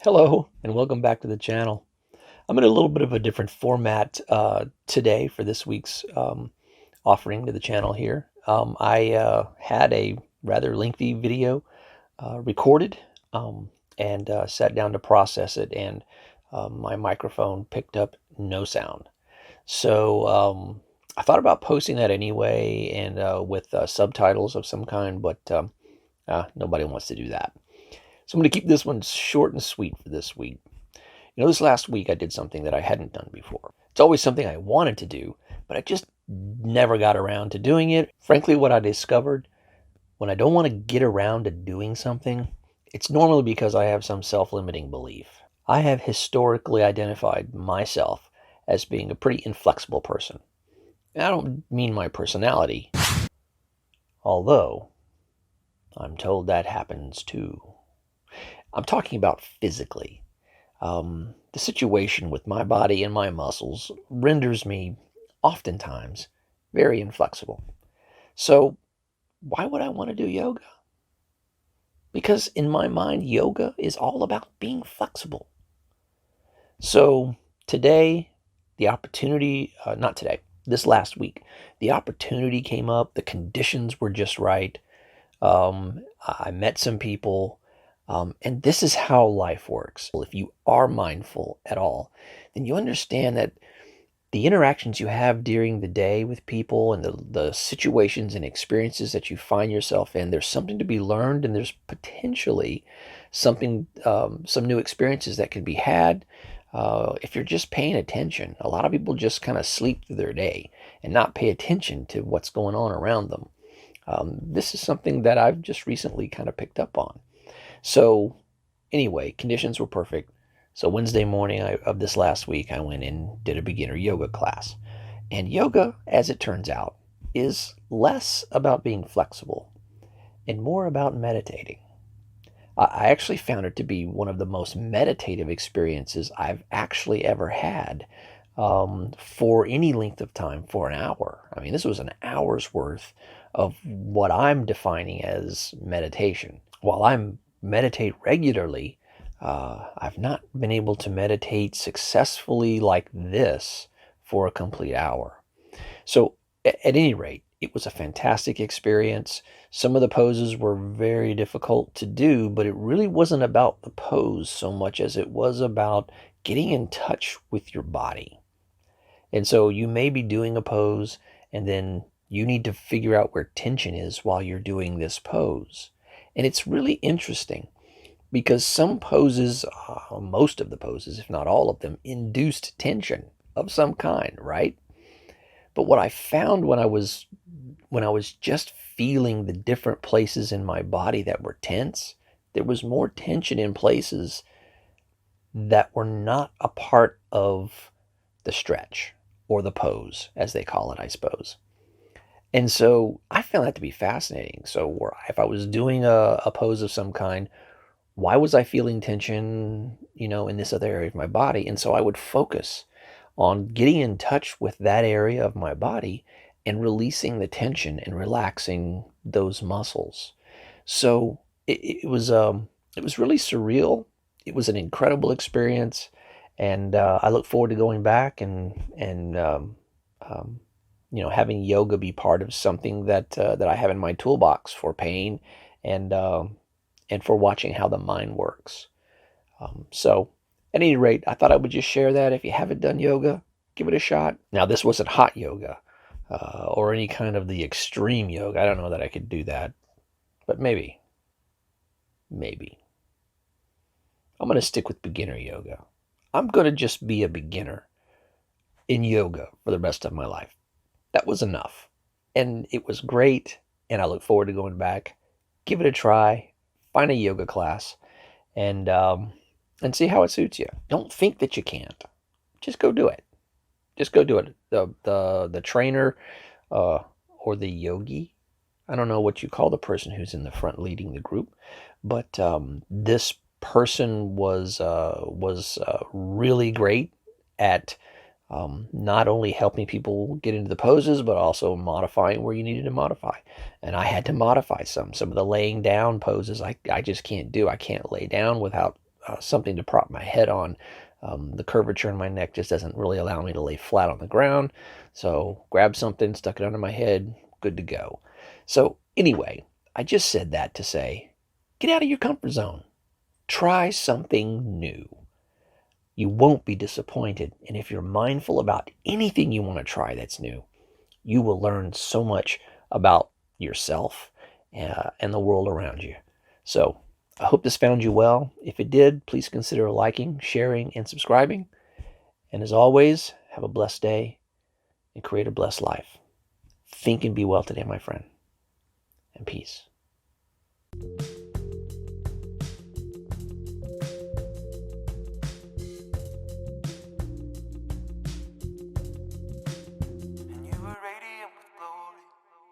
Hello, and welcome back to the channel. I'm in a little bit of a different format today for this week's offering to the channel here. I had a rather lengthy video recorded and sat down to process it, and my microphone picked up no sound. So I thought about posting that anyway and with subtitles of some kind, but nobody wants to do that. So I'm going to keep this one short and sweet for this week. This last week I did something that I hadn't done before. It's always something I wanted to do, but I just never got around to doing it. Frankly, what I discovered when I don't want to get around to doing something, it's normally because I have some self-limiting belief. I have historically identified myself as being a pretty inflexible person. And I don't mean my personality, although I'm told that happens too. I'm talking about physically. The situation with my body and my muscles renders me oftentimes very inflexible. So why would I want to do yoga? Because in my mind, yoga is all about being flexible. So today, the opportunity, not today, this last week, the opportunity came up, the conditions were just right. I met some people. And this is how life works. If you are mindful at all, then you understand that the interactions you have during the day with people and the situations and experiences that you find yourself in, there's something to be learned, and there's potentially something, some new experiences that can be had if you're just paying attention. A lot of people just kind of sleep through their day and not pay attention to what's going on around them. This is something that I've just recently kind of picked up on. So anyway, conditions were perfect. So Wednesday morning of this last week, I went and did a beginner yoga class. And yoga, as it turns out, is less about being flexible and more about meditating. I actually found it to be one of the most meditative experiences I've actually ever had for any length of time, for an hour. I mean, this was an hour's worth of what I'm defining as meditation. While I'm meditate regularly, I've not been able to meditate successfully like this for a complete hour. So at any rate, it was a fantastic experience. Some of the poses were very difficult to do, but it really wasn't about the pose so much as it was about getting in touch with your body. And so you may be doing a pose, and then you need to figure out where tension is while you're doing this pose. And it's really interesting because some poses, most of the poses, if not all of them, induced tension of some kind, right? But what I found when I was just feeling the different places in my body that were tense, there was more tension in places that were not a part of the stretch or the pose, as they call it, I suppose. And so I found that to be fascinating. So if I was doing a pose of some kind, why was I feeling tension, in this other area of my body? And so I would focus on getting in touch with that area of my body and releasing the tension and relaxing those muscles. So it was really surreal. It was an incredible experience, and I look forward to going back and having yoga be part of something that I have in my toolbox for pain and for watching how the mind works. So at any rate, I thought I would just share that. If you haven't done yoga, give it a shot. Now, this wasn't hot yoga or any kind of the extreme yoga. I don't know that I could do that, but maybe. I'm going to stick with beginner yoga. I'm going to just be a beginner in yoga for the rest of my life. That was enough. And it was great, and I look forward to going back. Give it a try. Find a yoga class and see how it suits you. Don't think that you can't. Just go do it. Just go do it. The trainer or the yogi, I don't know what you call the person who's in the front leading the group, but this person was really great at not only helping people get into the poses, but also modifying where you needed to modify. And I had to modify some of the laying down poses. I just can't do. I can't lay down without something to prop my head on. The curvature in my neck just doesn't really allow me to lay flat on the ground. So grab something, stuck it under my head, good to go. So anyway, I just said that to say, get out of your comfort zone. Try something new. You won't be disappointed. And if you're mindful about anything you want to try that's new, you will learn so much about yourself and the world around you. So I hope this found you well. If it did, please consider liking, sharing, and subscribing. And as always, have a blessed day and create a blessed life. Think and be well today, my friend. And peace.